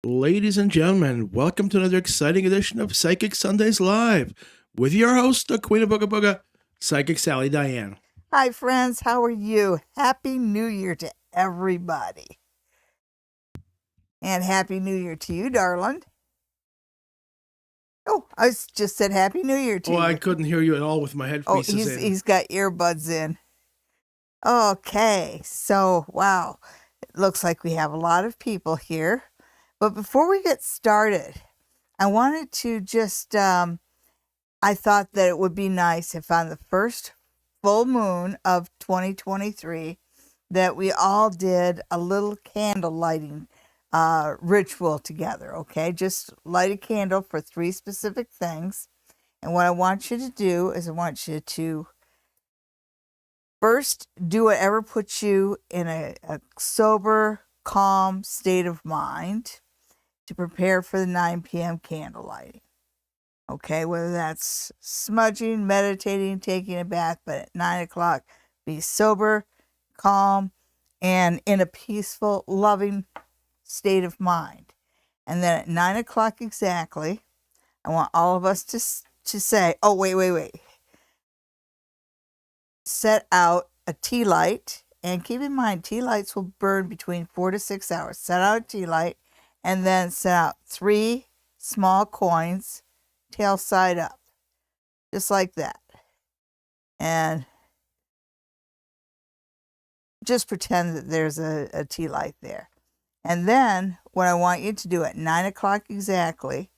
Ladies and gentlemen, welcome to another exciting edition of Psychic Sundays Live with your host, the Queen of Booga Booga, Psychic Sally Diane. Hi, friends. How are you? Happy New Year to everybody. And Happy New Year to you, darling. Oh, I just said Happy New Year to you. I couldn't hear you at all with my headpieces in. He's got earbuds in. Okay, so, wow. It looks like we have a lot of people here. But before we get started, I wanted to just, I thought that it would be nice if on the first full moon of 2023 that we all did a little candle lighting ritual together, okay? Just light a candle for 3 specific things. And what I want you to do is I want you to first do whatever puts you in a sober, calm state of mind to prepare for the 9 p.m. candle lighting. Okay, whether that's smudging, meditating, taking a bath, but at 9 o'clock, be sober, calm, and in a peaceful, loving state of mind. And then at 9 o'clock exactly, I want all of us to say, oh, wait. Set out a tea light, and keep in mind, tea lights will burn between 4 to 6 hours. Set out a tea light, and then set out 3 small coins, tail side up, just like that. And just pretend that there's a tea light there. And then what I want you to do at 9 o'clock exactly,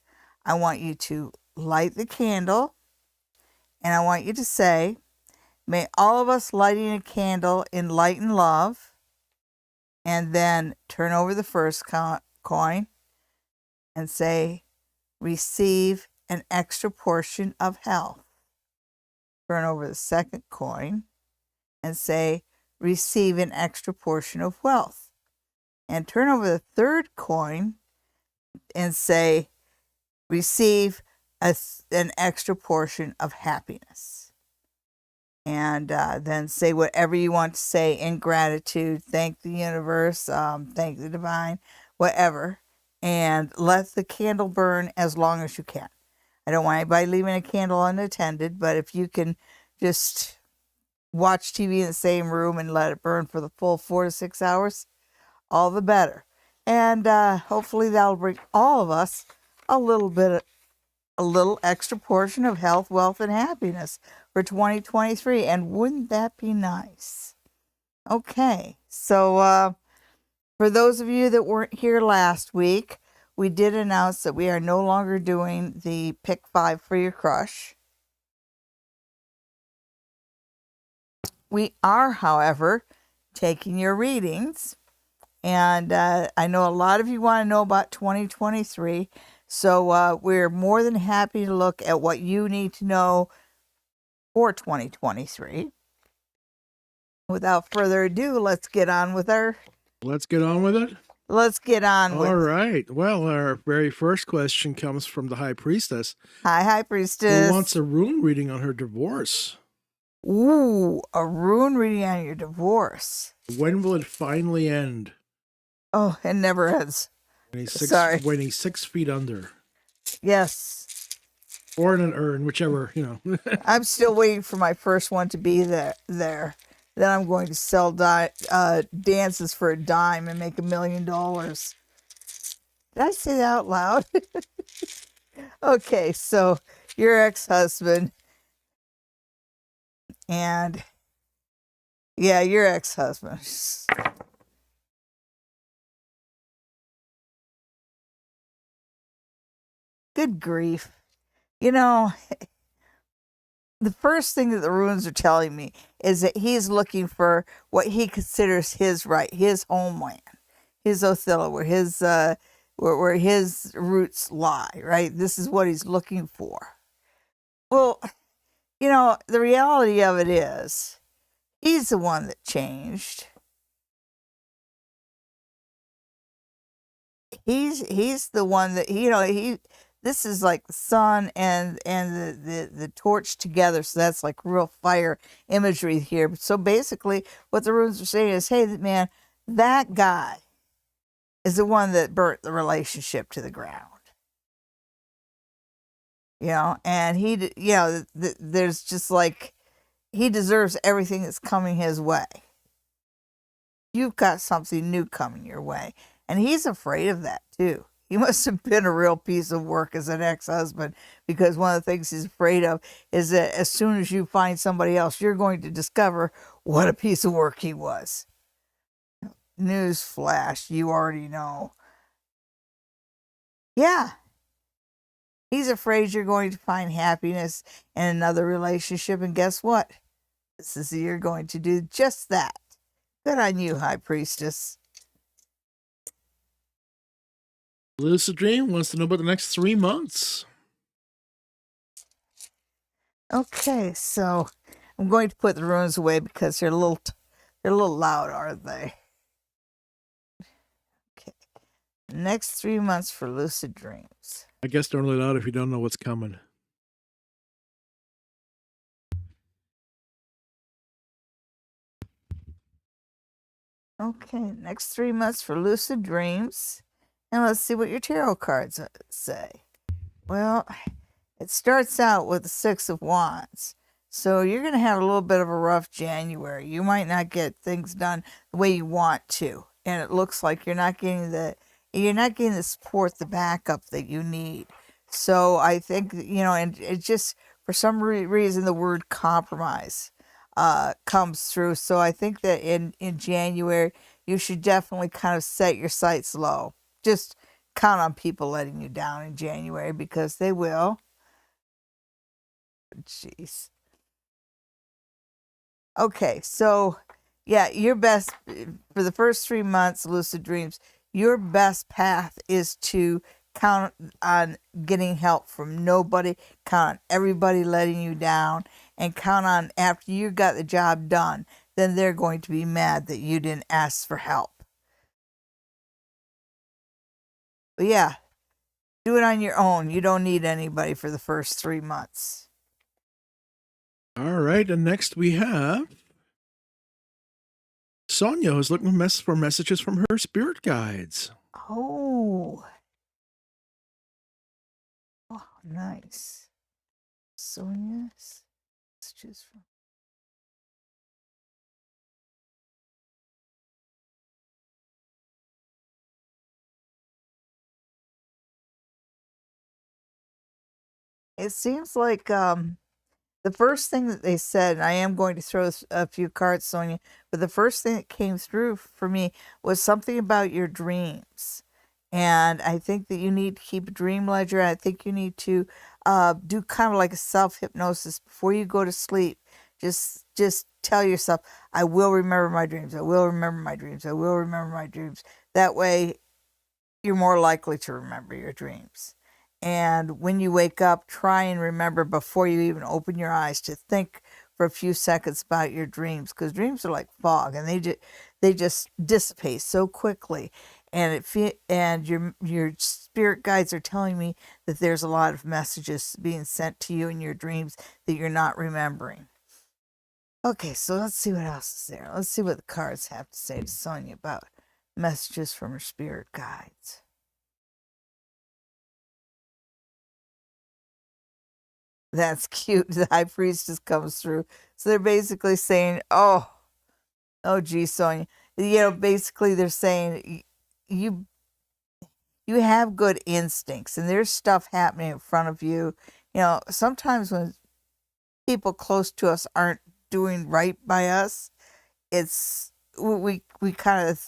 I want you to light the candle, and I want you to say, may all of us lighting a candle in light and love, and then turn over the first coin and say, receive an extra portion of health. Turn over the second coin and say, receive an extra portion of wealth. And turn over the third coin and say, receive an extra portion of happiness. And then say whatever you want to say in gratitude. Thank the universe, thank the divine, whatever. And let the candle burn as long as you can. I don't want anybody leaving a candle unattended, but if you can just watch TV in the same room and let it burn for the full 4 to 6 hours, all the better. And hopefully that'll bring all of us a little extra portion of health, wealth, and happiness for 2023. And wouldn't that be nice? Okay, so for those of you that weren't here last week, we did announce that we are no longer doing the Pick 5 for Your Crush. We are, however, taking your readings. And I know a lot of you want to know about 2023. So we're more than happy to look at what you need to know for 2023. Without further ado, let's get on with it. Let's get on with it. All right. Well, our very first question comes from the High Priestess. Hi, High Priestess. Who wants a rune reading on her divorce? Ooh, a rune reading on your divorce. When will it finally end? Oh, it never ends. When he's 6 feet under. Yes. Or in an urn, whichever, I'm still waiting for my first one to be there. Then I'm going to sell dances for a dime and make $1 million. Did I say that out loud? Okay, so your ex-husband. And yeah, your ex-husband. Good grief. The first thing that the runes are telling me is that he's looking for what he considers his right, his homeland, his Othello, where his roots lie, right? This is what he's looking for. Well, the reality of it is he's the one that changed. He's the one that, this is like the sun and the torch together. So that's like real fire imagery here. So basically what the runes are saying is, hey, man, that guy is the one that burnt the relationship to the ground. And there's just like, he deserves everything that's coming his way. You've got something new coming your way. And he's afraid of that too. He must have been a real piece of work as an ex-husband, because one of the things he's afraid of is that as soon as you find somebody else, you're going to discover what a piece of work he was. News flash, you already know. Yeah. He's afraid you're going to find happiness in another relationship, and guess what? This is the year going to do just that. Good on you, High Priestess. Lucid Dream wants to know about the next 3 months. Okay, so I'm going to put the runes away because they're a little loud, aren't they? Okay. Next 3 months for lucid dreams. I guess don't let out if you don't know what's coming. Okay, next 3 months for lucid dreams. And let's see what your tarot cards say. Well, it starts out with the Six of Wands. So you're going to have a little bit of a rough January. You might not get things done the way you want to. And it looks like you're not getting the support, the backup that you need. So I think, and it just, for some reason, the word compromise comes through. So I think that in January, you should definitely kind of set your sights low. Just count on people letting you down in January, because they will. Jeez. Okay, so yeah, your best for the first 3 months, lucid dreams, your best path is to count on getting help from nobody, count on everybody letting you down, and count on after you got the job done, then they're going to be mad that you didn't ask for help. But yeah, do it on your own. You don't need anybody for the first 3 months. All right, and next we have Sonia, who's looking for messages from her spirit guides. Oh, nice. Sonia's messages from. It seems like the first thing that they said, and I am going to throw a few cards, Sonia, but the first thing that came through for me was something about your dreams. And I think that you need to keep a dream ledger. I think you need to do kind of like a self-hypnosis before you go to sleep. Just tell yourself, I will remember my dreams. I will remember my dreams. I will remember my dreams. That way, you're more likely to remember your dreams. And when you wake up, try and remember before you even open your eyes to think for a few seconds about your dreams, because dreams are like fog, and they just dissipate so quickly. And your spirit guides are telling me that there's a lot of messages being sent to you in your dreams that you're not remembering. Okay, so let's see what else is there. Let's see what the cards have to say to Sonia about messages from her spirit guides. That's cute. The High Priestess comes through. So they're basically saying, oh gee, Sonia. Basically they're saying you have good instincts, and there's stuff happening in front of you. Sometimes when people close to us aren't doing right by us, it's we kind of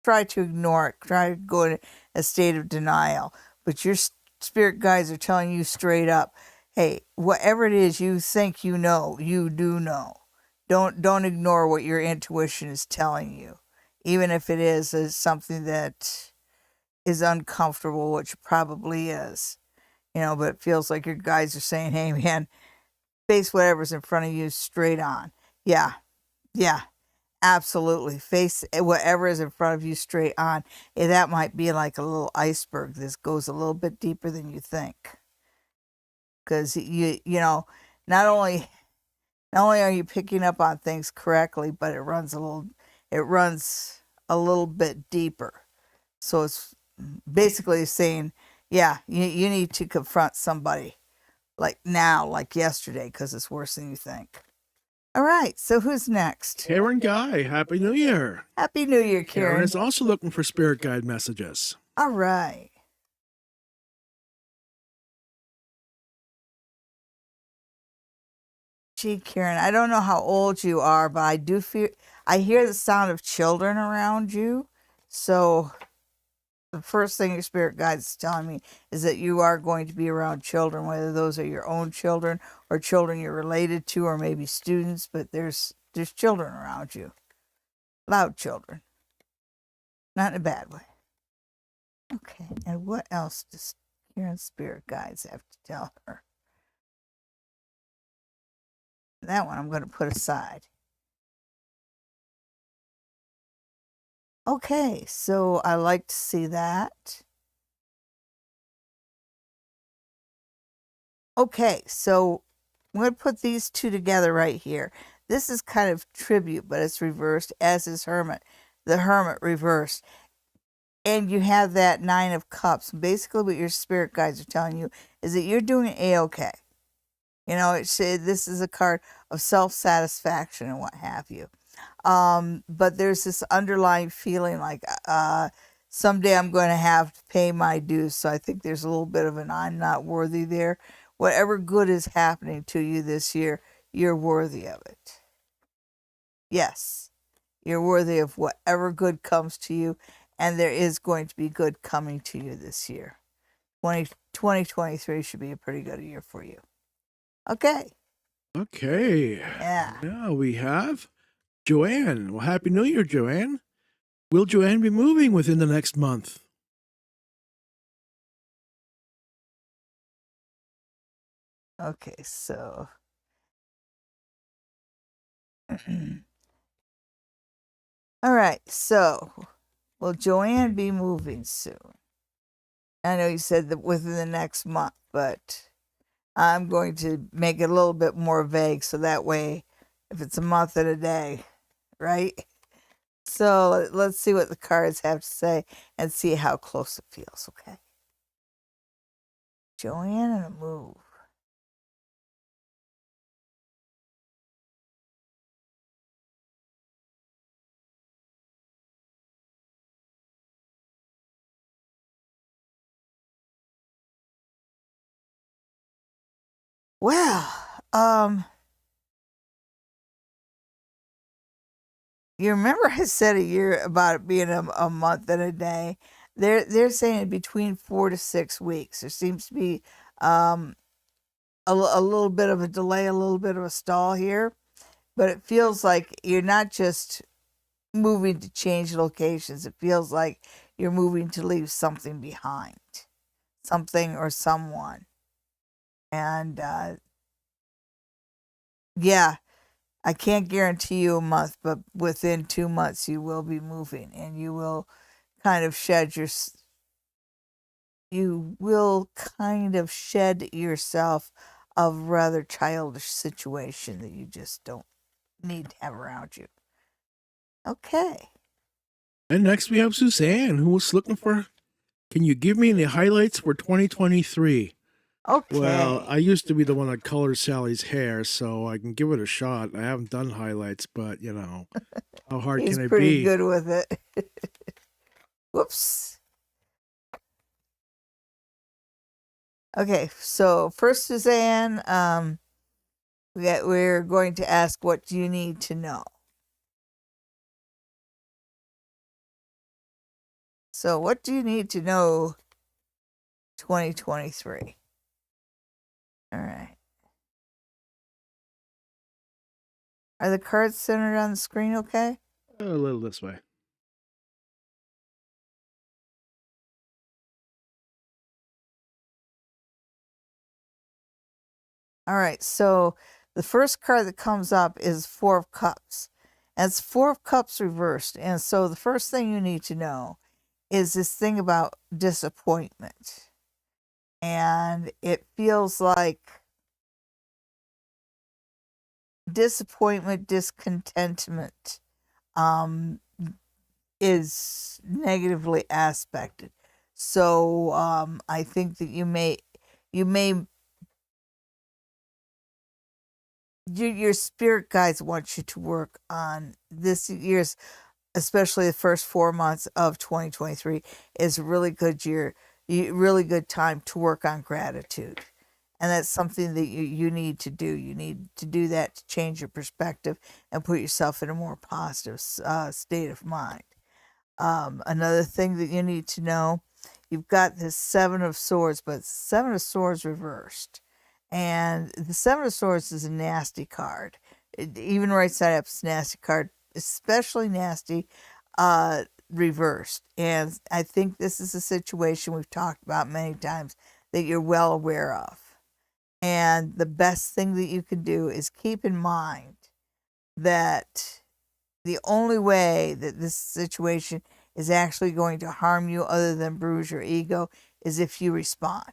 try to ignore it, try to go in a state of denial. But your spirit guides are telling you straight up, hey, whatever it is you think you know, you do know. Don't ignore what your intuition is telling you, even if it is something that is uncomfortable, which probably is. But it feels like your guides are saying, hey, man, face whatever's in front of you straight on. Yeah, absolutely. Face whatever is in front of you straight on. That might be like a little iceberg. This goes a little bit deeper than you think. Because not only are you picking up on things correctly, but it runs a little bit deeper. So it's basically saying, yeah, you need to confront somebody like now, like yesterday, because it's worse than you think. All right, so who's next? Karen Guy, Happy New Year. Happy New Year, Karen Karen. is also looking for spirit guide messages. All right. Gee, Karen, I don't know how old you are, but I hear the sound of children around you. So the first thing your spirit guide is telling me is that you are going to be around children, whether those are your own children or children you're related to, or maybe students, but there's children around you. Loud children. Not in a bad way. Okay, and what else does Karen's spirit guides have to tell her? That one I'm going to put aside. Okay, so I like to see that. Okay, so I'm going to put these two together right here. This is kind of tribute, but it's reversed, as is Hermit. The Hermit reversed. And you have that Nine of Cups. Basically, what your spirit guides are telling you is that you're doing A-okay. You know, this is a card of self-satisfaction and what have you. But there's this underlying feeling like someday I'm going to have to pay my dues. So I think there's a little bit of an I'm not worthy there. Whatever good is happening to you this year, you're worthy of it. Yes, you're worthy of whatever good comes to you. And there is going to be good coming to you this year. 2023 should be a pretty good year for you. Okay. Okay. Yeah. Now we have Joanne. Well, Happy New Year, Joanne. Will Joanne be moving within the next month? Okay, so. All right, so will Joanne be moving soon? I know you said that within the next month, but I'm going to make it a little bit more vague so that way, if it's a month and a day, right? So let's see what the cards have to say and see how close it feels, okay? Joanne and a move. Well, you remember I said a year about it being a month and a day. They're saying between 4 to 6 weeks. There seems to be a little bit of a delay, a little bit of a stall here, but it feels like you're not just moving to change locations. It feels like you're moving to leave something behind, something or someone. And yeah, I can't guarantee you a month, but within 2 months you will be moving, and you will kind of shed yourself of rather childish situation that you just don't need to have around you. Okay. And next we have Suzanne, who was looking for, can you give me the highlights for 2023? Okay. Well, I used to be the one that colored Sally's hair, so I can give it a shot. I haven't done highlights, but, you know, how hard He's can it pretty be? good with it. Whoops. Okay, so first, Suzanne, we're going to ask, what do you need to know? So, what do you need to know 2023? All right. Are the cards centered on the screen okay? A little this way. All right, so the first card that comes up is Four of Cups. And it's Four of Cups reversed. And so the first thing you need to know is this thing about disappointment. And it feels like disappointment, discontentment, is negatively aspected. So I think that you may your spirit guides want you to work on this year's, especially the first 4 months of 2023 is a really good year, really good time to work on gratitude. And that's something that you need to do. You need to do that to change your perspective and put yourself in a more positive state of mind. Another thing that you need to know, you've got this Seven of Swords, but Seven of Swords reversed. And the Seven of Swords is a nasty card. Even right side up, it's a nasty card, especially nasty reversed. And I think this is a situation we've talked about many times that you're well aware of. And the best thing that you can do is keep in mind that the only way that this situation is actually going to harm you other than bruise your ego is if you respond.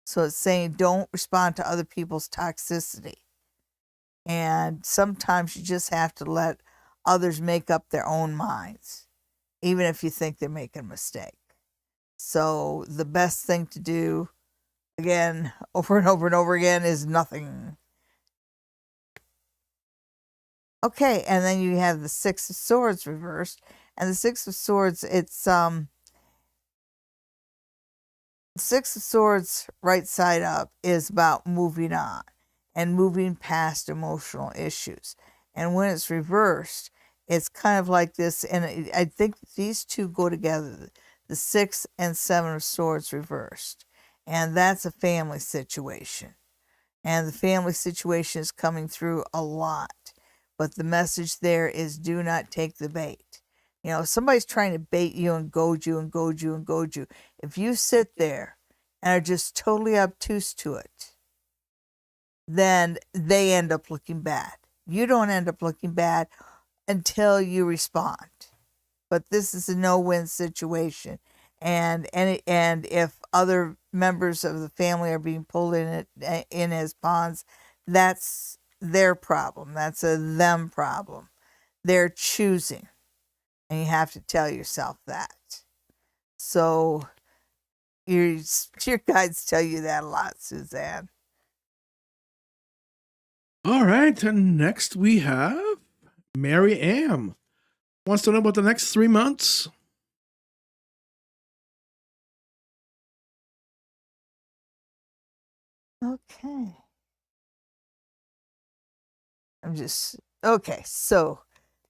So it's saying don't respond to other people's toxicity. And sometimes you just have to let others make up their own minds, even if you think they're making a mistake. So the best thing to do, again, over and over and over again, is nothing. Okay, and then you have the Six of Swords reversed. And the Six of Swords, it's Six of Swords right side up is about moving on and moving past emotional issues. And when it's reversed, it's kind of like this, and I think these two go together, the Six and Seven of Swords reversed. And that's a family situation. And the family situation is coming through a lot. But the message there is do not take the bait. You know, if somebody's trying to bait you and goad you and goad you and goad you, if you sit there and are just totally obtuse to it, then they end up looking bad. You don't end up looking bad until you respond. But this is a no-win situation. And if other members of the family are being pulled in as pawns, that's their problem. That's a them problem. They're choosing. And you have to tell yourself that. So your guides tell you that a lot, Suzanne. All right, and next we have Mary Ann. Wants to know about the next 3 months. Okay. Okay, so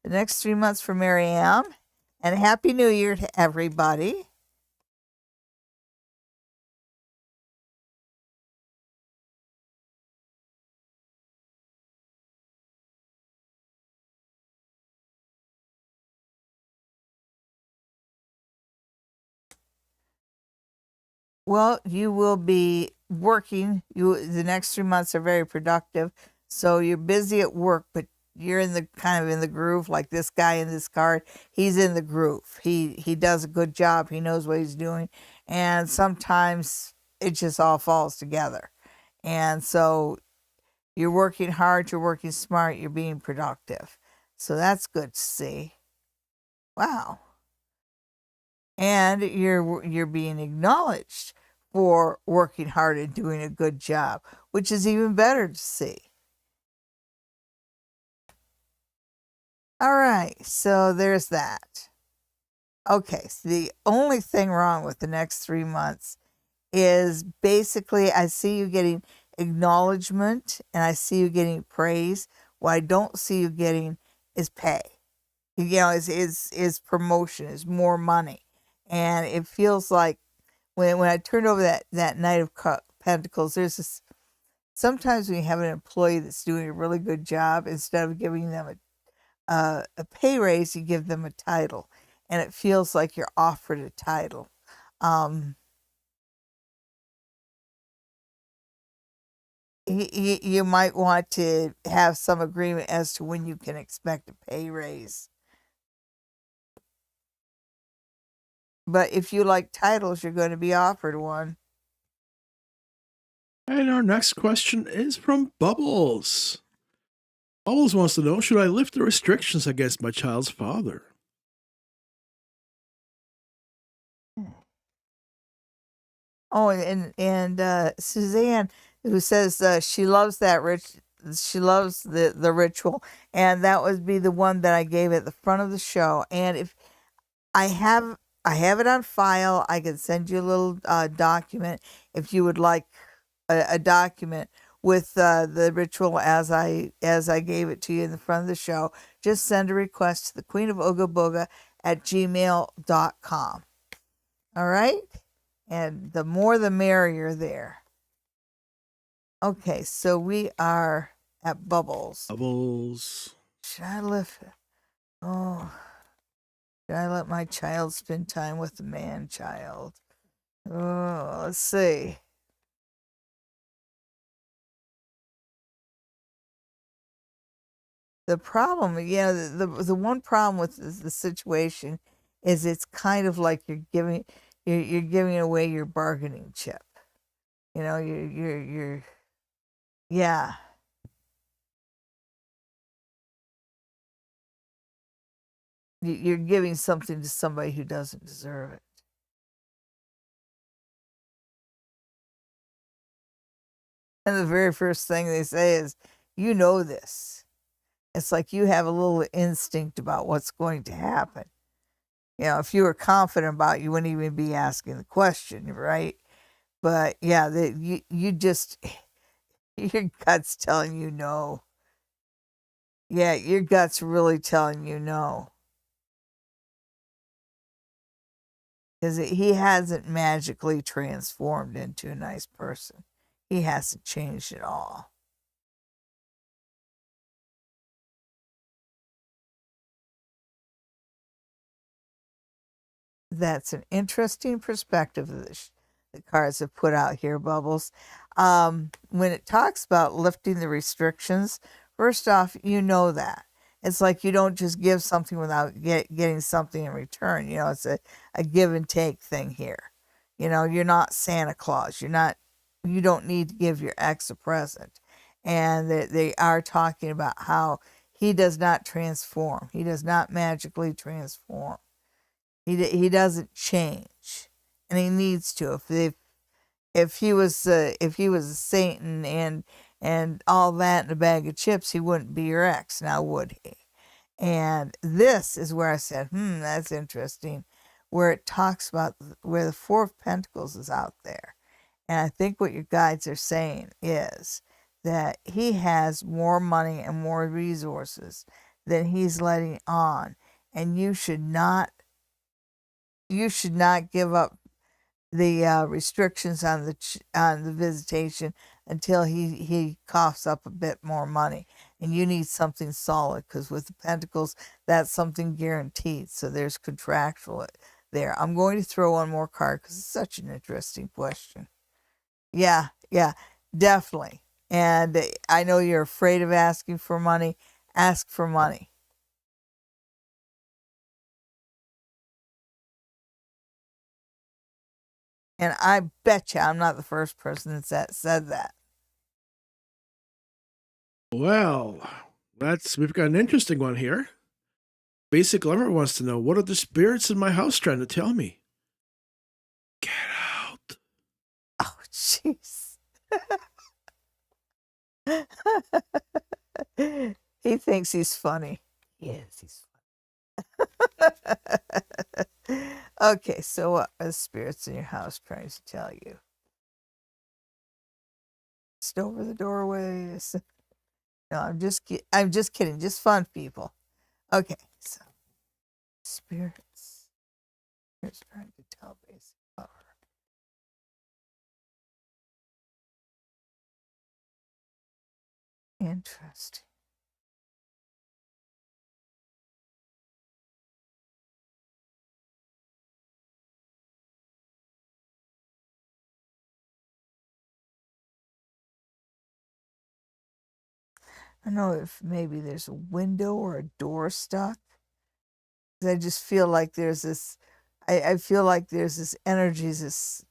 the next 3 months for Mary Ann, and Happy New Year to everybody. Well, you will be working. The next 3 months are very productive. So you're busy at work, but you're in the kind of in the groove, like this guy in this card. He's in the groove. He does a good job. He knows what he's doing. And sometimes it just all falls together. And so you're working hard, you're working smart, you're being productive. So that's good to see. Wow. And you're being acknowledged for working hard and doing a good job, which is even better to see. All right, so there's that. Okay, so the only thing wrong with the next 3 months is basically I see you getting acknowledgement and I see you getting praise. What I don't see you getting is pay. You know, is promotion, is more money. And it feels like when I turned over that Knight of Pentacles, there's this, sometimes when you have an employee that's doing a really good job, instead of giving them a pay raise, you give them a title. And it feels like you're offered a title. You might want to have some agreement as to when you can expect a pay raise. But if you like titles, you're going to be offered one. And our next question is from Bubbles. Bubbles wants to know, should I lift the restrictions against my child's father? Oh, and Suzanne, who says she loves she loves the ritual, and that would be the one that I gave at the front of the show. And if I have I have it on file, I can send you a little document if you would like a document with the ritual as I gave it to you in the front of the show. Just send a request to the Queen of Ooga Booga at gmail.com. All right? And the more the merrier there. Okay, so we are at Bubbles. Bubbles. Should I lift it? Oh, should I let my child spend time with the man child? Oh, let's see. The problem, the one problem with the situation is it's kind of like you're giving away your bargaining chip. You're yeah. You're giving something to somebody who doesn't deserve it. And the very first thing they say is, you know this. It's like you have a little instinct about what's going to happen. If you were confident about it, you wouldn't even be asking the question, right? But yeah, you just, your gut's telling you no. Yeah, your gut's really telling you no. Because he hasn't magically transformed into a nice person. He hasn't changed at all. That's an interesting perspective that the cards have put out here, Bubbles. When it talks about lifting the restrictions, first off, you know that. It's like you don't just give something without getting something in return. It's a give and take thing here. You're not Santa Claus. You don't need to give your ex a present. And they are talking about how he does not transform. He does not magically transform. He doesn't change, and he needs to. If he was a Satan and all that in a bag of chips, he wouldn't be your ex now, would he? And this is where I said, that's interesting, where it talks about where the Four of Pentacles is out there. And I think what your guides are saying is that he has more money and more resources than he's letting on. And you should not give up the restrictions on the visitation until he coughs up a bit more money, and you need something solid because with the pentacles, that's something guaranteed. So there's contractual there. I'm going to throw one more card because it's such an interesting question. Yeah, definitely. And I know you're afraid of asking for money. Ask for money. And I bet you I'm not the first person that said that. Well, we've got an interesting one here. Basic Lover wants to know, what are the spirits in my house trying to tell me? Get out. Oh, jeez. He thinks he's funny. Yes, he's funny. Okay, so what are the spirits in your house trying to tell you? Just over the doorways. No, I'm just kidding. Just fun, people. Okay, so spirits. Spirits trying to tell basic lover. Interesting. I don't know if maybe there's a window or a door stuck. I just feel like there's this. I feel like there's this energy, this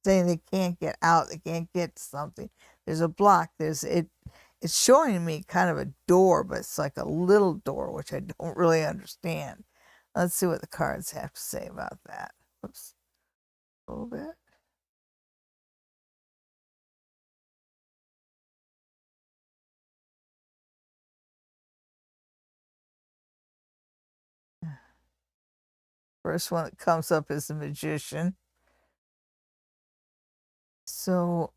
saying they can't get out, they can't get to something. There's a block. It's showing me kind of a door, but it's like a little door, which I don't really understand. Let's see what the cards have to say about that. Oops, a little bit. First one that comes up is the Magician. So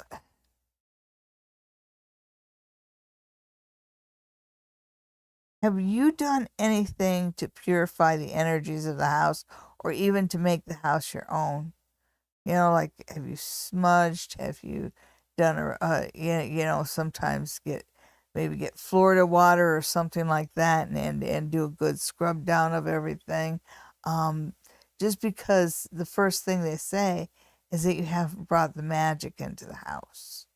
have you done anything to purify the energies of the house or even to make the house your own? You know, like, have you smudged? Have you done sometimes get Florida water or something like that, and do a good scrub down of everything. Um, just because the first thing they say is that you have brought the magic into the house.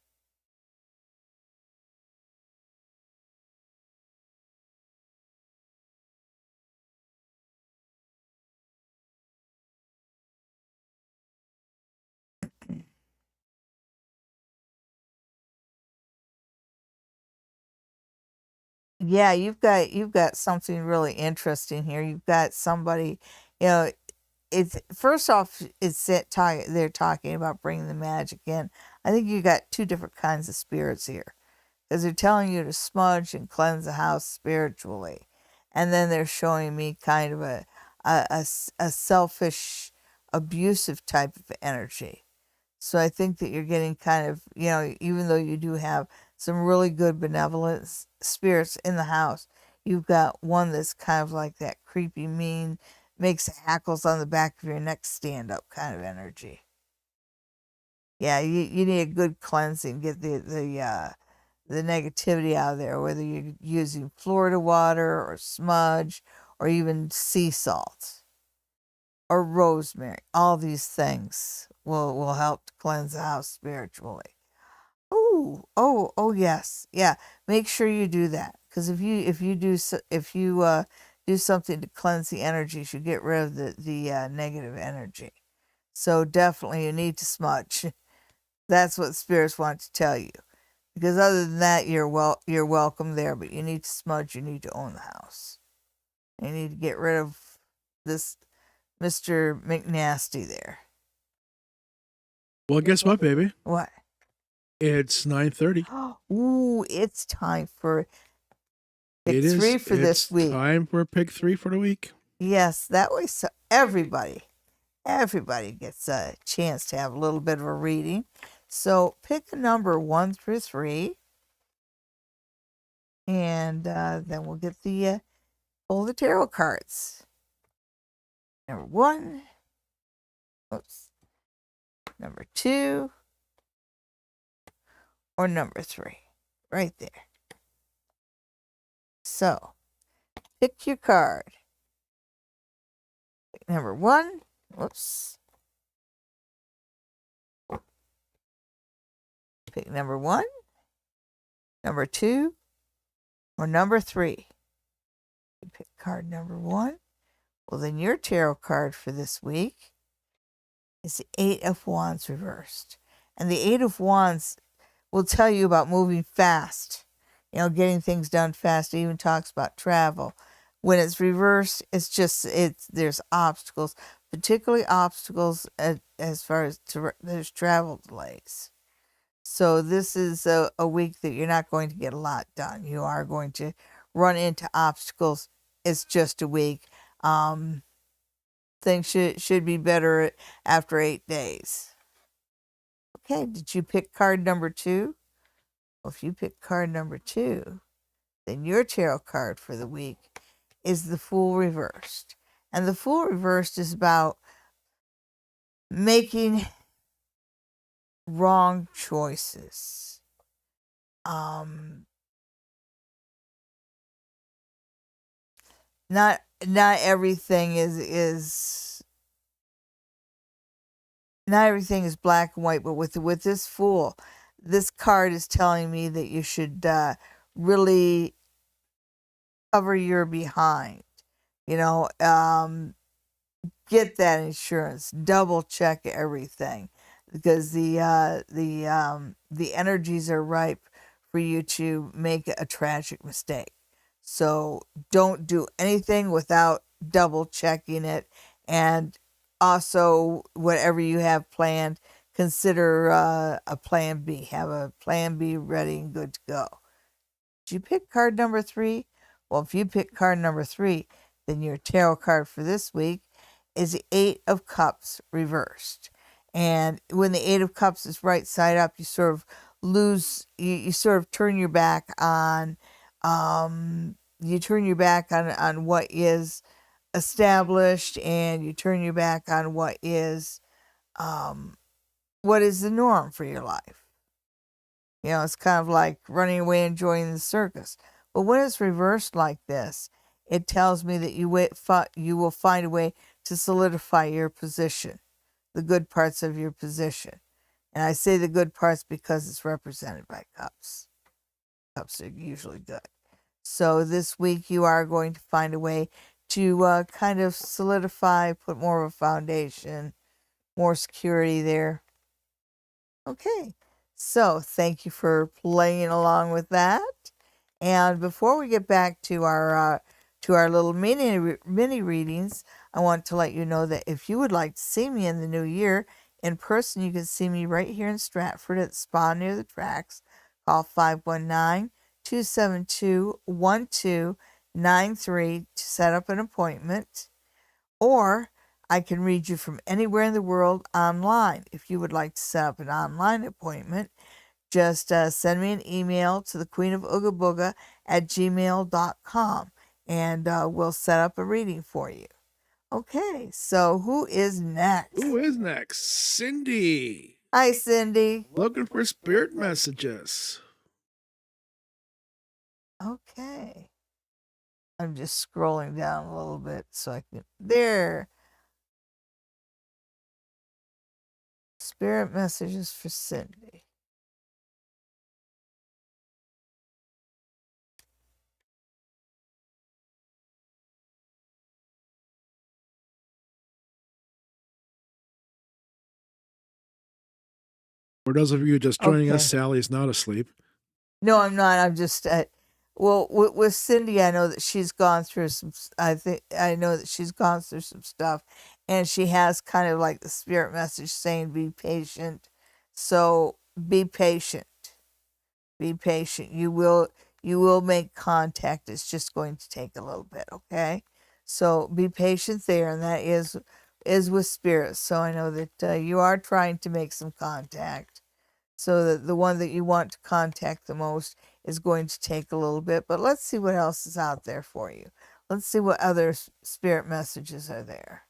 Yeah, you've got something really interesting here. You've got somebody, you know, it's first off, they're talking about bringing the magic in. I think you got two different kinds of spirits here, because they're telling you to smudge and cleanse the house spiritually, and then they're showing me kind of a selfish, abusive type of energy. So I think that you're getting kind of, even though you do have some really good benevolent spirits in the house, you've got one that's kind of like that creepy, mean, makes the hackles on the back of your neck stand up kind of energy. Yeah, you need a good cleansing, get the negativity out of there, whether you're using Florida water or smudge or even sea salt or rosemary. All these things will help to cleanse the house spiritually. Oh yes, yeah. Make sure you do that, because if you do something to cleanse the energies, you get rid of the negative energy. So definitely you need to smudge. That's what spirits want to tell you. Because other than that, you're welcome there, but you need to smudge. You need to own the house. You need to get rid of this Mr. McNasty there. Well, guess what, baby? What? It's 9:30. Ooh, it's time for pick It is. three for this It's week. time for pick 3 for the week. Yes, that way so everybody gets a chance to have a little bit of a reading. So pick a number 1 through 3, and then we'll get pull the tarot cards. Number 1, oops, number 2, or number 3, right there. So pick your card. Pick number 1. Whoops. Pick number 1, number 2, or number 3. You pick card number 1. Well, then your tarot card for this week is the 8 of Wands reversed. And the 8 of Wands will tell you about moving fast, getting things done fast. It even talks about travel. When it's reversed, there's obstacles, particularly obstacles as far as there's travel delays. So this is a week that you're not going to get a lot done. You are going to run into obstacles. It's just a week. Things should be better after 8 days. Okay, did you pick card number 2? Well, if you pick card number 2, then your tarot card for the week is the Fool reversed. And the Fool reversed is about making wrong choices. Not everything is not everything is black and white, but with this Fool, this card is telling me that you should really cover your behind. Get that insurance. Double check everything, because the energies are ripe for you to make a tragic mistake. So don't do anything without double checking it. And also, whatever you have planned, consider a plan B. Have a plan B ready and good to go. Did you pick card number 3? Well, if you pick card number 3, then your tarot card for this week is the Eight of Cups reversed. And when the Eight of Cups is right side up, you sort of you sort of turn your back on, on what is established, and you turn your back on what is the norm for your life. It's kind of like running away and joining the circus. But when it's reversed like this, it tells me that you will find a way to solidify your position, the good parts of your position. And I say the good parts because it's represented by cups. Cups are usually good. So this week you are going to find a way to kind of solidify, put more of a foundation, more security there. Okay, so thank you for playing along with that. And before we get back to our little mini readings, I want to let you know that if you would like to see me in the new year in person, you can see me right here in Stratford at the spa near the tracks. Call 519-272-1293 to set up an appointment. Or I can read you from anywhere in the world online. If you would like to set up an online appointment, just send me an email to thequeenofoogaboga@gmail.com, and we'll set up a reading for you. Okay, so who is next? Who is next? Cindy. Hi, Cindy. Looking for spirit messages. Okay. I'm just scrolling down a little bit so I can... There. Spirit messages for Cindy. For those of you just joining us, Okay. Sally's not asleep. No, I'm not. I'm just... well, with Cindy, I know that she's gone through some... I know that she's gone through some stuff. And she has kind of like the spirit message saying, be patient. So be patient. Be patient. You will make contact. It's just going to take a little bit, okay? So be patient there, and that is with spirits. So I know that you are trying to make some contact. So that the one that you want to contact the most is going to take a little bit. But let's see what else is out there for you. Let's see what other spirit messages are there.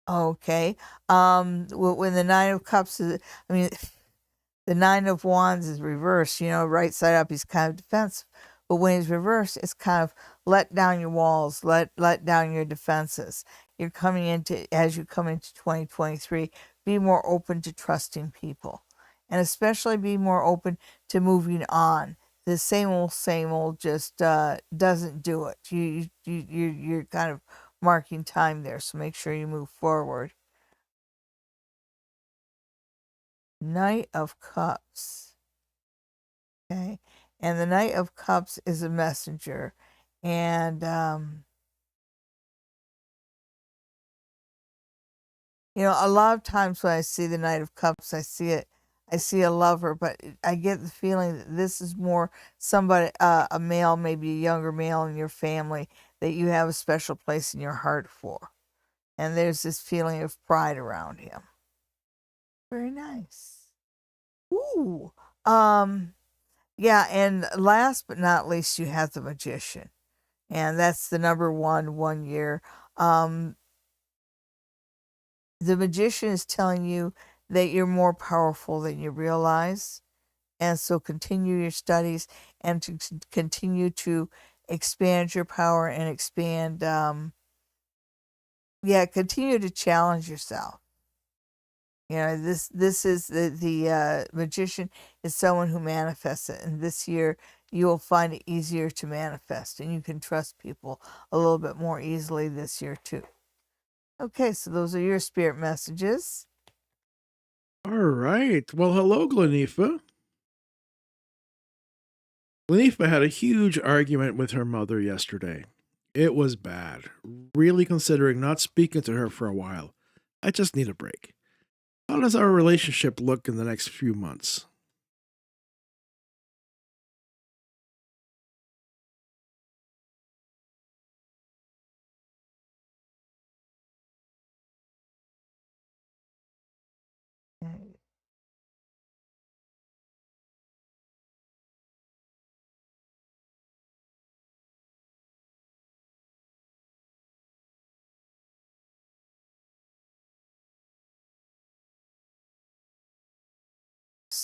Okay. When the Nine of Cups is, the Nine of Wands is reversed, right side up, he's kind of defensive. But when he's reversed, it's kind of let down your walls, let down your defenses. As you come into 2023, be more open to trusting people. And especially be more open to moving on. The same old just doesn't do it. You're kind of marking time there, so make sure you move forward. Knight of Cups. Okay. And the Knight of Cups is a messenger. And, a lot of times when I see the Knight of Cups, I see a lover, but I get the feeling that this is more somebody, a male, maybe a younger male in your family that you have a special place in your heart for. And there's this feeling of pride around him. Very nice. Ooh. Yeah, and last but not least, you have the Magician. And that's the number one year. The Magician is telling you that you're more powerful than you realize. And so continue your studies and to continue to expand your power and continue to challenge yourself. This is the Magician is someone who manifests it. And this year you will find it easier to manifest, and you can trust people a little bit more easily this year too. Okay, so those are your spirit messages. All right. Well, hello, Glenifa. Glenifa had a huge argument with her mother yesterday. It was bad. Really considering not speaking to her for a while. I just need a break. How does our relationship look in the next few months?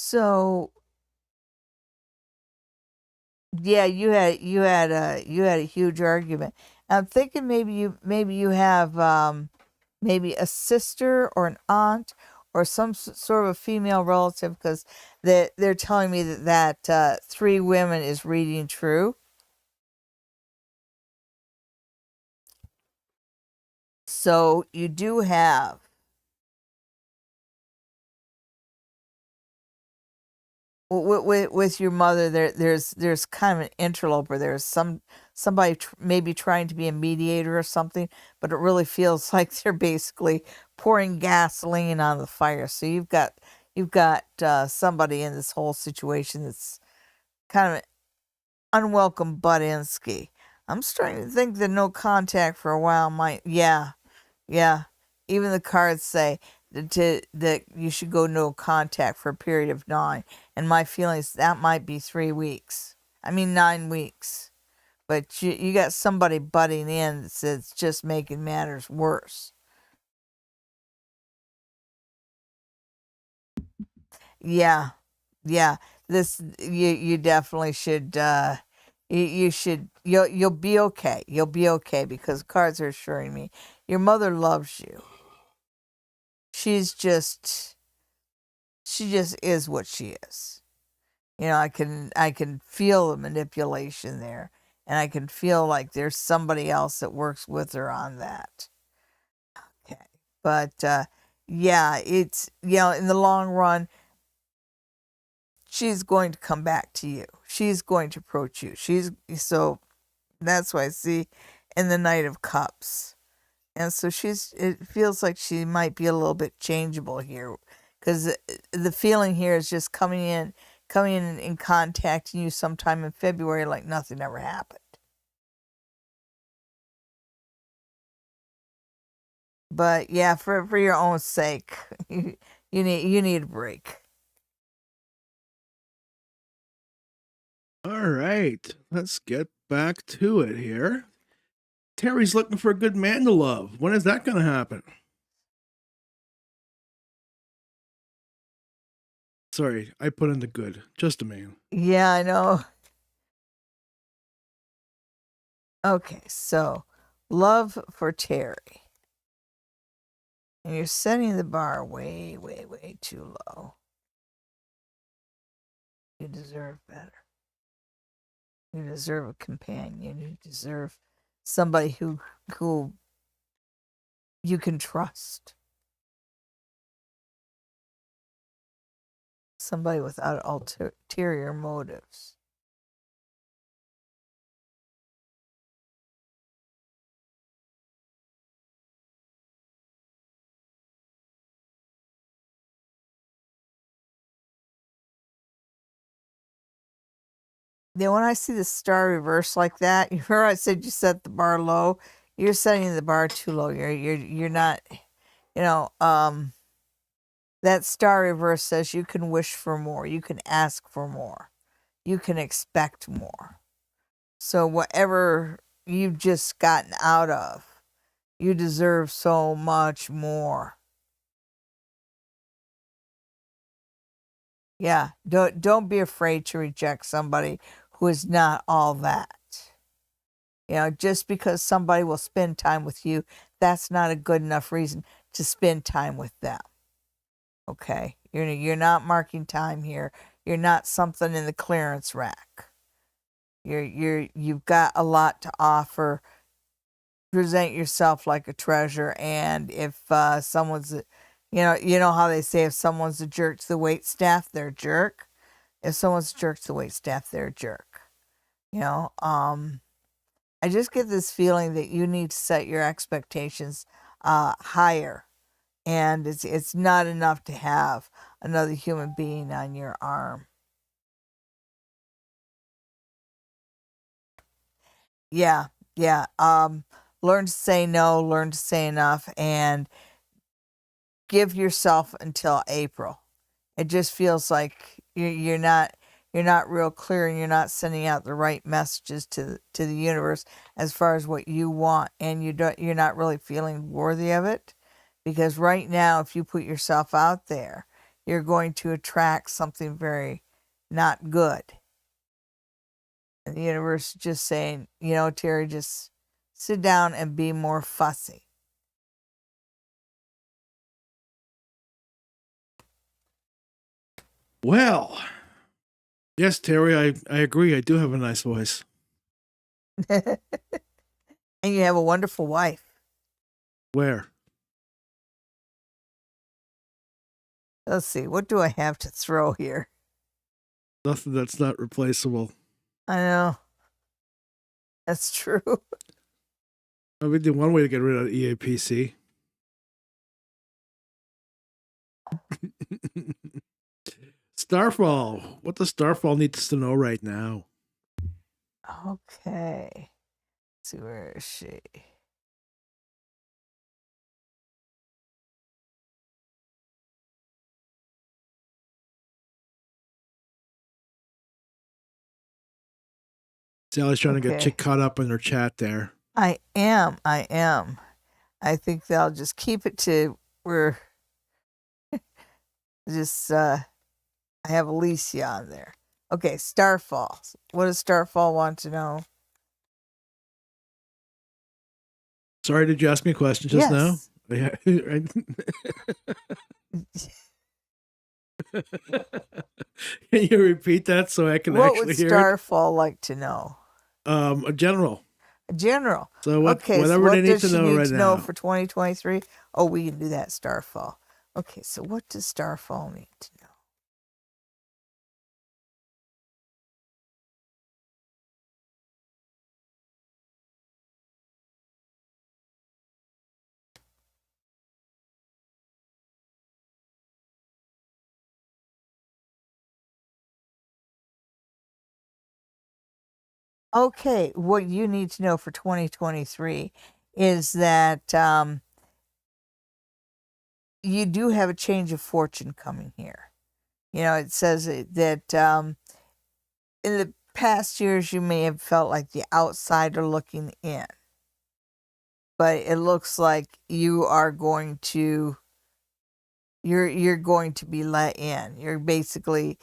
So yeah, you had a huge argument. I'm thinking maybe you have maybe a sister or an aunt or some sort of a female relative, because they're telling me that three women is reading true. So you do have with your mother there's kind of an interloper. There's somebody maybe trying to be a mediator or something, but it really feels like they're basically pouring gasoline on the fire. So you've got somebody in this whole situation that's kind of an unwelcome Budinsky. I'm starting to think that no contact for a while might, yeah. Even the cards say that you should go no contact for a period of 9. And my feeling is that might be 3 weeks. I mean 9 weeks. But you got somebody butting in that's just making matters worse. Yeah, yeah. This you definitely should. You should. You'll be okay. You'll be okay, because cards are assuring me your mother loves you. She's just she just is what she is. I can feel the manipulation there, and I can feel like there's somebody else that works with her on that. Okay. But yeah, it's in the long run, she's going to come back to you. She's going to approach you. So that's why I see in the Knight of Cups. And so it feels like she might be a little bit changeable here, because the feeling here is just coming in and contacting you sometime in February like nothing ever happened. But yeah, for your own sake, you need a break. All right, let's get back to it here. Terry's looking for a good man to love. When is that going to happen? Sorry, I put in the good. Just a man. Yeah, I know. Okay, so love for Terry. And you're setting the bar way, way, way too low. You deserve better. You deserve a companion. You deserve somebody who you can trust. Somebody without ulterior motives. Then when I see the star reverse like that, you heard I said you set the bar low. You're setting the bar too low. You're not. You know, that star reverse says you can wish for more. You can ask for more. You can expect more. So whatever you've just gotten out of, you deserve so much more. Yeah, don't be afraid to reject somebody who is not all that. Just because somebody will spend time with you, that's not a good enough reason to spend time with them. Okay? You're not marking time here. You're not something in the clearance rack. You've got a lot to offer. Present yourself like a treasure, and if someone's you know how they say if someone's a jerk to the wait staff, they're a jerk. If someone's a jerk to the wait staff, they're a jerk. You know, I just get this feeling that you need to set your expectations higher, and it's not enough to have another human being on your arm. Yeah, yeah. Learn to say no, learn to say enough, and give yourself until April. It just feels like you're not real clear, and you're not sending out the right messages to the universe as far as what you want, and you're not really feeling worthy of it, because right now if you put yourself out there, you're going to attract something very not good. And the universe is just saying, Terry, just sit down and be more fussy. Well, yes, Terry, I agree. I do have a nice voice. And you have a wonderful wife. Where? Let's see, what do I have to throw here? Nothing that's not replaceable. I know. That's true. I mean, the one way to get rid of EAPC. Starfall. What does Starfall needs to know right now? Okay. Let's see, where is she? Sally's trying to get Okay. you caught up in her chat there. I am. I think they'll just keep it to where just I have Alicia on there. Okay, Starfall. What does Starfall want to know? Sorry, did you ask me a question just now? Yeah. Can you repeat that so I can What actually would hear Starfall like to know? A general. A general. So Okay, whatever what they need does to she know need right to know now. for 2023? Oh, we can do that, Starfall. Okay, so what does Starfall need to know? Okay, what you need to know for 2023 is that you do have a change of fortune coming here. It says that in the past years you may have felt like the outsider looking in, but it looks like you are going to you're going to be let in. You're basically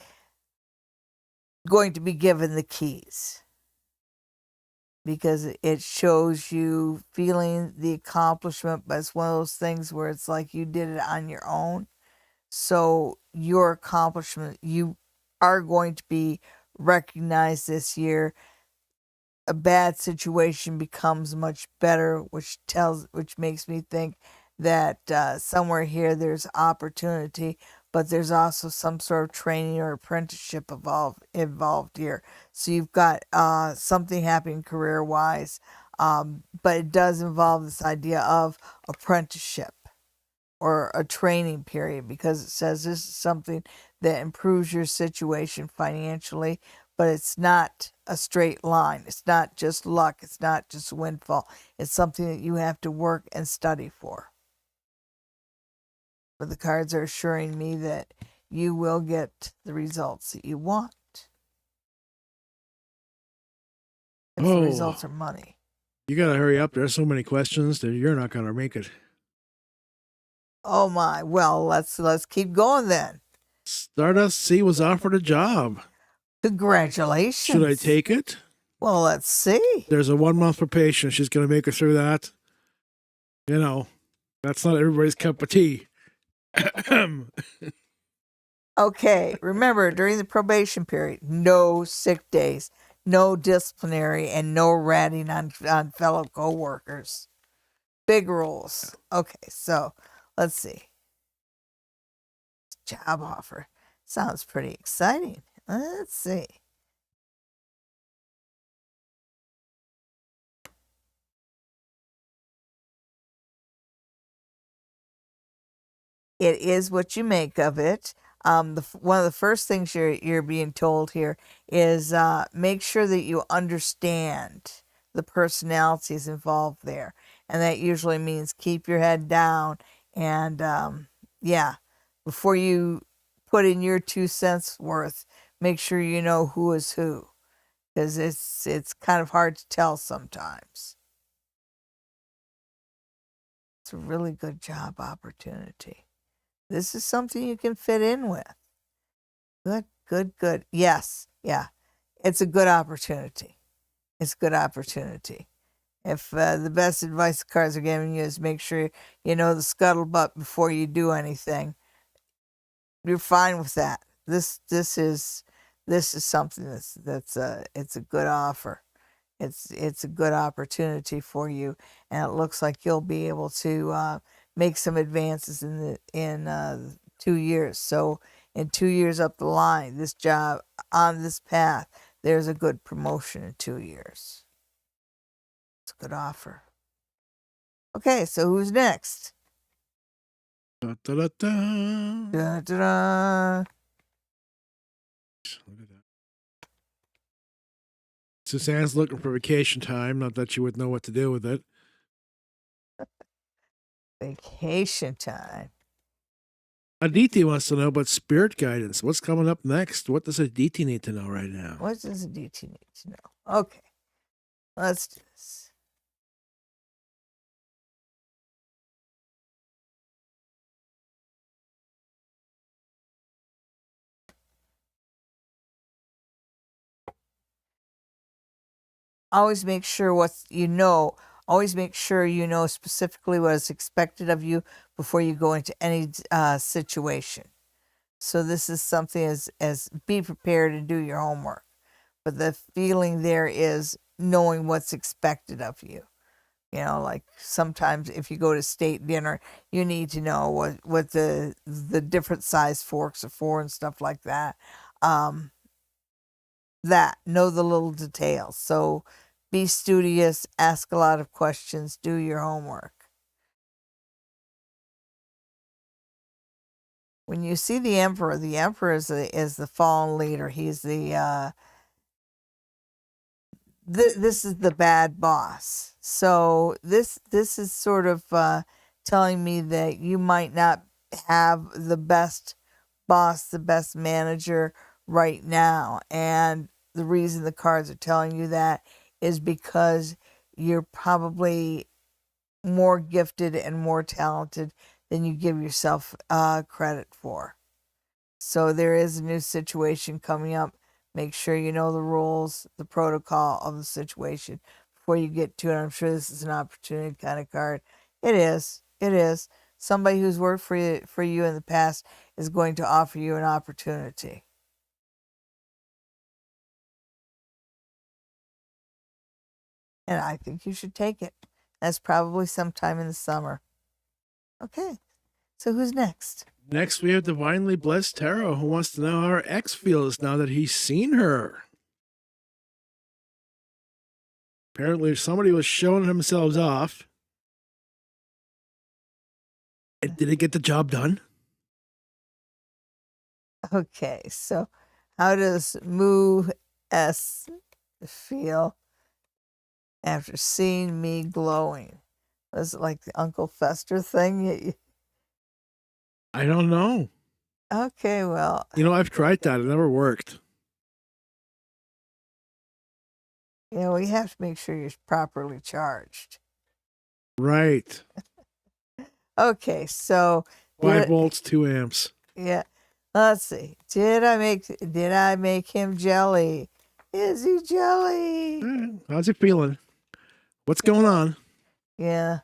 going to be given the keys, because it shows you feeling the accomplishment, but it's one of those things where it's like you did it on your own. So your accomplishment, you are going to be recognized this year. A bad situation becomes much better, which makes me think that somewhere here there's opportunity, but there's also some sort of training or apprenticeship involved here. So you've got something happening career wise, but it does involve this idea of apprenticeship or a training period, because it says this is something that improves your situation financially, but it's not a straight line. It's not just luck. It's not just windfall. It's something that you have to work and study for. But the cards are assuring me that you will get the results that you want. If the results are money. You got to hurry up. There's so many questions that you're not going to make it. Oh my. Well, let's keep going then. Stardust C was offered a job. Congratulations. Should I take it? Well, let's see. There's a 1 month probation. She's going to make it through that. That's not everybody's cup of tea. Okay, remember, during the probation period, no sick days, no disciplinary, and no ratting on fellow co-workers. Big rules. Okay, so let's see. Job offer. Sounds pretty exciting. Let's see. It is what you make of it. One of the first things you're being told here is make sure that you understand the personalities involved there, and that usually means keep your head down and before you put in your 2 cents worth, make sure you know who is who, because it's kind of hard to tell sometimes. It's a really good job opportunity. This is something you can fit in with. Good, good, good. Yes, yeah. It's a good opportunity. It's a good opportunity. If the best advice the cards are giving you is make sure you know the scuttlebutt before you do anything, you're fine with that. This is something that's it's a good offer. It's a good opportunity for you, and it looks like you'll be able to make some advances in 2 years. So in 2 years up the line, this job on this path, there's a good promotion in 2 years. It's a good offer. Okay, so who's next? Da, da, da, da. Da-da-da. Look at that. Suzanne's looking for vacation time. Not that she would know what to do with it. Vacation time. Aditi wants to know about spirit guidance. What's coming up next? What does Aditi need to know right now? What does a DT need to know? Okay, let's do this. Always make sure always make sure you know specifically what is expected of you before you go into any situation. So this is something as be prepared and do your homework. But the feeling there is knowing what's expected of you. You know, like sometimes if you go to state dinner, you need to know what the different size forks are for and stuff like that. Know the little details. So be studious, ask a lot of questions, do your homework. When you see the emperor is the fallen leader. He's the this is the bad boss. So this is sort of telling me that you might not have the best boss, the best manager right now. And the reason the cards are telling you that is because you're probably more gifted and more talented than you give yourself credit for. So there is a new situation coming up. Make sure you know the rules, the protocol of the situation before you get to it. I'm sure this is an opportunity kind of card. It is. It is. Somebody who's worked for you in the past is going to offer you an opportunity. And I think you should take it. That's probably sometime in the summer. Okay. So who's next? Next, we have Divinely Blessed Tarot, who wants to know how her ex feels now that he's seen her. Apparently, somebody was showing themselves off. And did it get the job done? Okay, so how does Moo S feel after seeing me glowing? Was it like the Uncle Fester thing? I don't know. Okay, well, You know, I've tried that. It never worked. we have to make sure you're properly charged. Right. Okay, so 5 volts, 2 amps. yeah. Let's see. Did I make him jelly? Is he jelly? How's he feeling? What's going on? Yeah.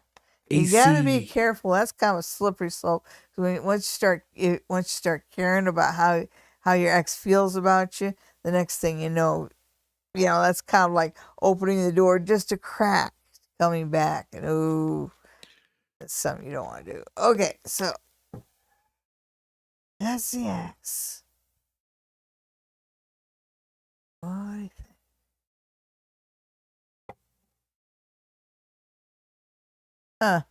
AC. You gotta be careful. That's kind of a slippery slope. Once you start caring about how your ex feels about you, the next thing you know, that's kind of like opening the door just a crack, coming back, and ooh, that's something you don't want to do. Okay, so that's the ex. What do you think? Huh.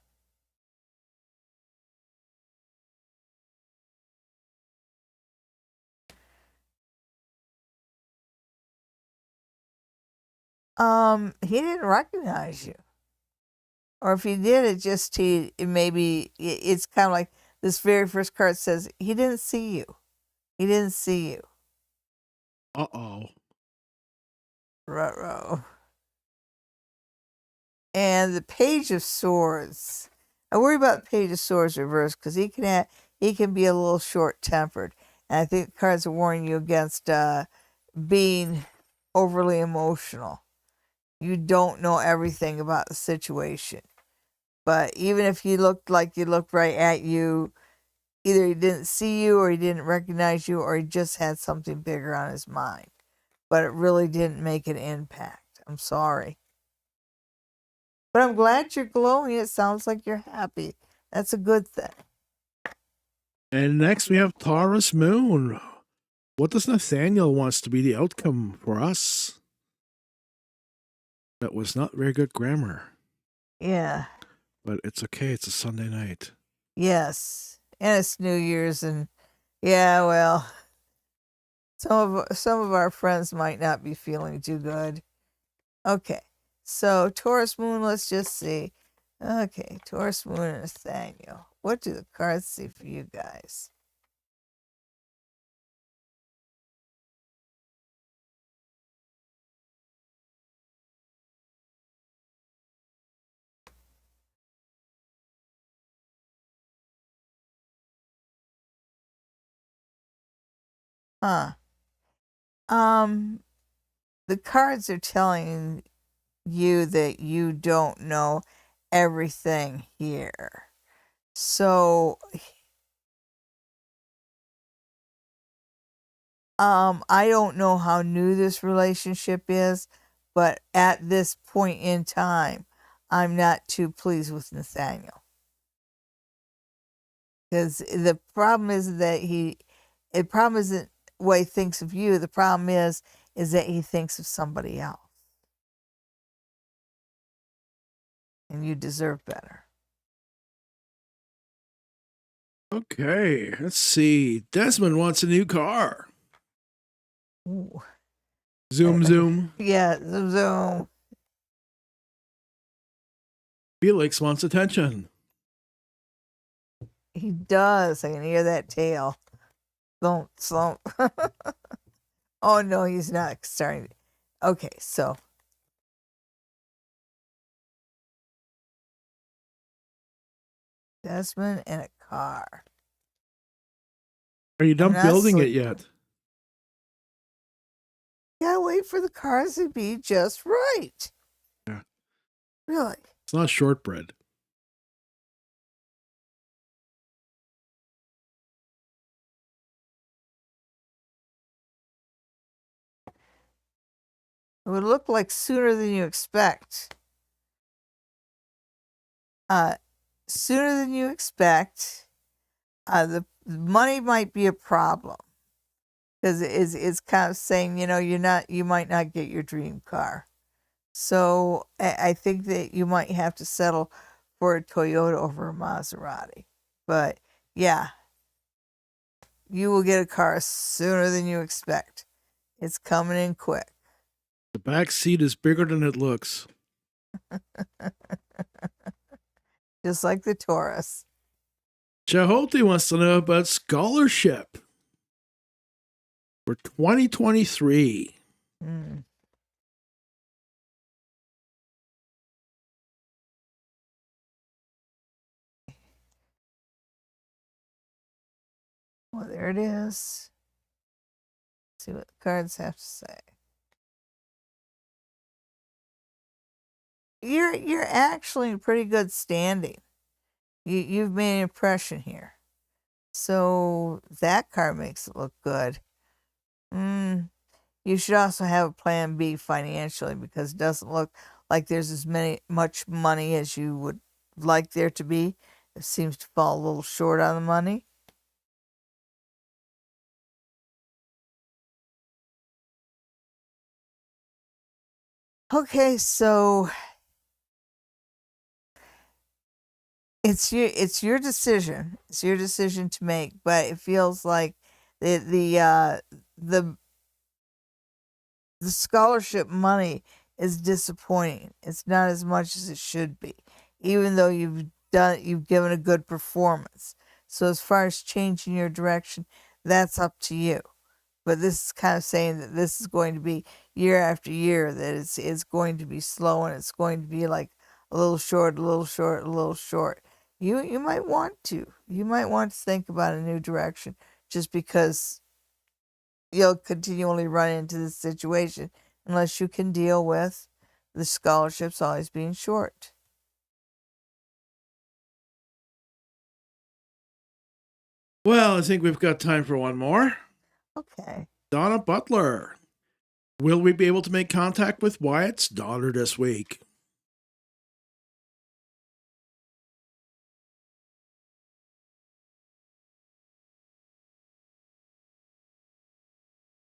He didn't recognize you. Or if he did, it's kind of like this very first card says, he didn't see you. He didn't see you. Uh-oh. Ruh-roh. And the Page of Swords. I worry about the Page of Swords reversed because he he can be a little short-tempered. And I think the cards are warning you against being overly emotional. You don't know everything about the situation. But even if he looked like he looked right at you, either he didn't see you or he didn't recognize you or he just had something bigger on his mind. But it really didn't make an impact. I'm sorry. But I'm glad you're glowing. It sounds like you're happy. That's a good thing. And next we have Taurus Moon. What does Nathaniel wants to be the outcome for us? That was not very good grammar. Yeah. But it's okay. It's a Sunday night. Yes. And it's New Year's, and yeah, well, some of our friends might not be feeling too good. Okay. So Taurus Moon, let's just see. Okay, Taurus Moon and Nathaniel. What do the cards say for you guys? Huh. The cards are telling you that you don't know everything here. So I don't know how new this relationship is, but at this point in time, I'm not too pleased with Nathaniel. Because the problem is that the problem isn't what he thinks of you. The problem is that he thinks of somebody else. And you deserve better. Okay, let's see. Desmond wants a new car. Ooh. Zoom, zoom. Yeah, zoom, zoom. Felix wants attention. He does. I can hear that tail. Slump, slump. Oh, no, he's not starting. Okay, so. Desmond and a car. Are you done I'm not building it sleep- yet? Gotta wait for the cars to be just right. Yeah. Really? It's not shortbread. It would look like sooner than you expect. Sooner than you expect. The money might be a problem because it's kind of saying, you might not get your dream car. So I think that you might have to settle for a Toyota over a Maserati. But yeah, you will get a car sooner than you expect. It's coming in quick. The back seat is bigger than it looks. Just like the Taurus. Chahoti wants to know about scholarship for 2023. Mm. Well, there it is. Let's see what the cards have to say. You're actually in pretty good standing. You've made an impression here. So that card makes it look good. You should also have a plan B financially because it doesn't look like there's much money as you would like there to be. It seems to fall a little short on the money. Okay, so it's your decision. It's your decision to make, but it feels like the scholarship money is disappointing. It's not as much as it should be, even though you've given a good performance. So as far as changing your direction, that's up to you. But this is kind of saying that this is going to be year after year, that it's going to be slow and it's going to be like a little short, a little short, a little short. you might want to. You might want to think about a new direction just because you'll continually run into this situation unless you can deal with the scholarships always being short. Well, I think we've got time for one more. Okay. Donna Butler. Will we be able to make contact with Wyatt's daughter this week?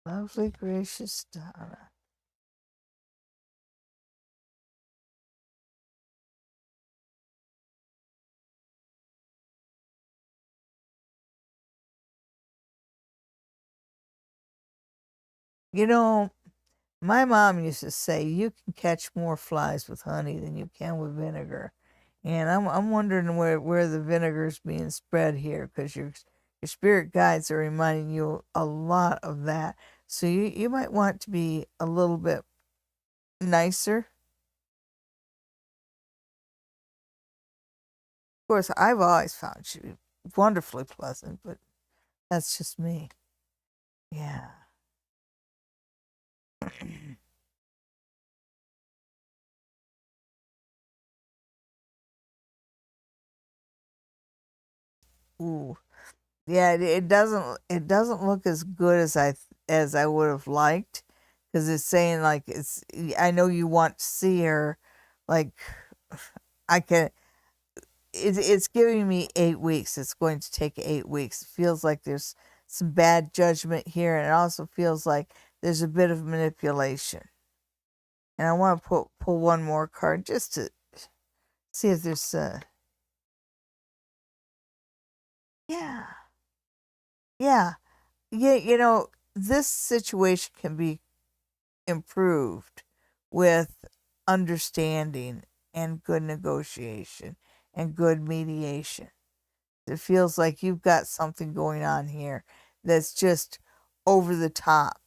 Lovely, gracious Donna. You know, my mom used to say you can catch more flies with honey than you can with vinegar. And I'm wondering where the vinegar is being spread here, because your spirit guides are reminding you a lot of that. So you might want to be a little bit nicer. Of course, I've always found you wonderfully pleasant, but that's just me. Yeah. Ooh. Yeah, it doesn't look as good as I would have liked, because it's saying like I know you want to see her, like I can. It's giving me 8 weeks. It's going to take 8 weeks. It feels like there's some bad judgment here, and it also feels like there's a bit of manipulation. And I want to pull one more card just to see if there's yeah. Yeah. Yeah, this situation can be improved with understanding and good negotiation and good mediation. It feels like you've got something going on here that's just over the top.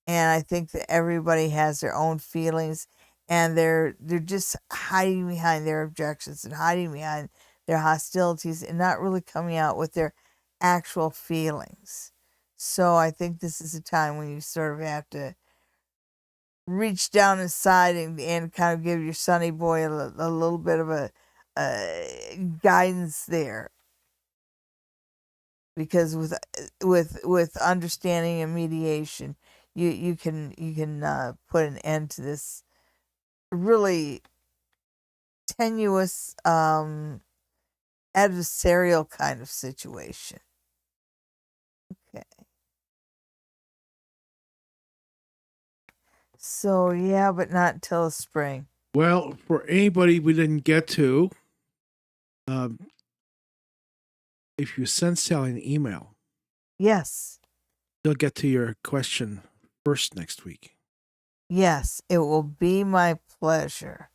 And I think that everybody has their own feelings, and they're just hiding behind their objections and hiding behind their hostilities and not really coming out with their actual feelings. So I think this is a time when you sort of have to reach down inside and kind of give your sonny boy a little bit of a guidance there, because with understanding and mediation, you can put an end to this really tenuous adversarial kind of situation. Okay. So yeah, but not until the spring. Well, for anybody we didn't get to, if you send Sally an email, Yes. they'll get to your question first next week. Yes, it will be my pleasure.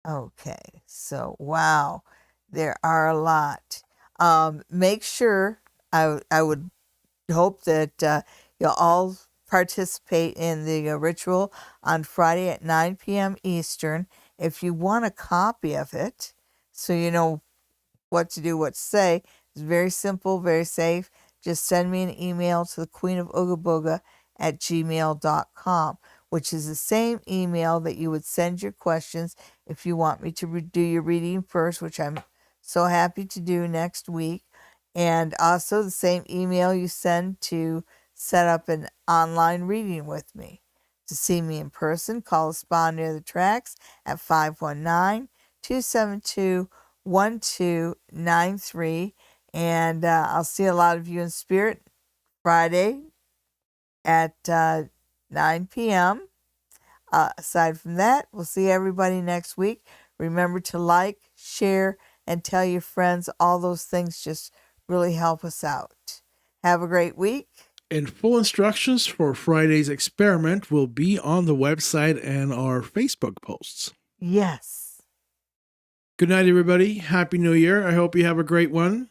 Okay, so wow, there are a lot. Make sure I would hope that you'll all participate in the ritual on Friday at 9 p.m. Eastern. If you want a copy of it, so you know what to do, what to say, it's very simple, very safe. Just send me an email to the Queen of Ooga Booga at gmail.com, which is the same email that you would send your questions if you want me to do your reading first, which I'm so happy to do next week. And also the same email you send to set up an online reading with me. To see me in person, call the spa near the tracks at 519-272-1293. And I'll see a lot of you in spirit Friday at 9 p.m. Aside from that, we'll see everybody next week. Remember to like, share, and tell your friends. All those things just really help us out. Have a great week. And full instructions for Friday's experiment will be on the website and our Facebook posts. Yes. Good night, everybody. Happy New Year. I hope you have a great one.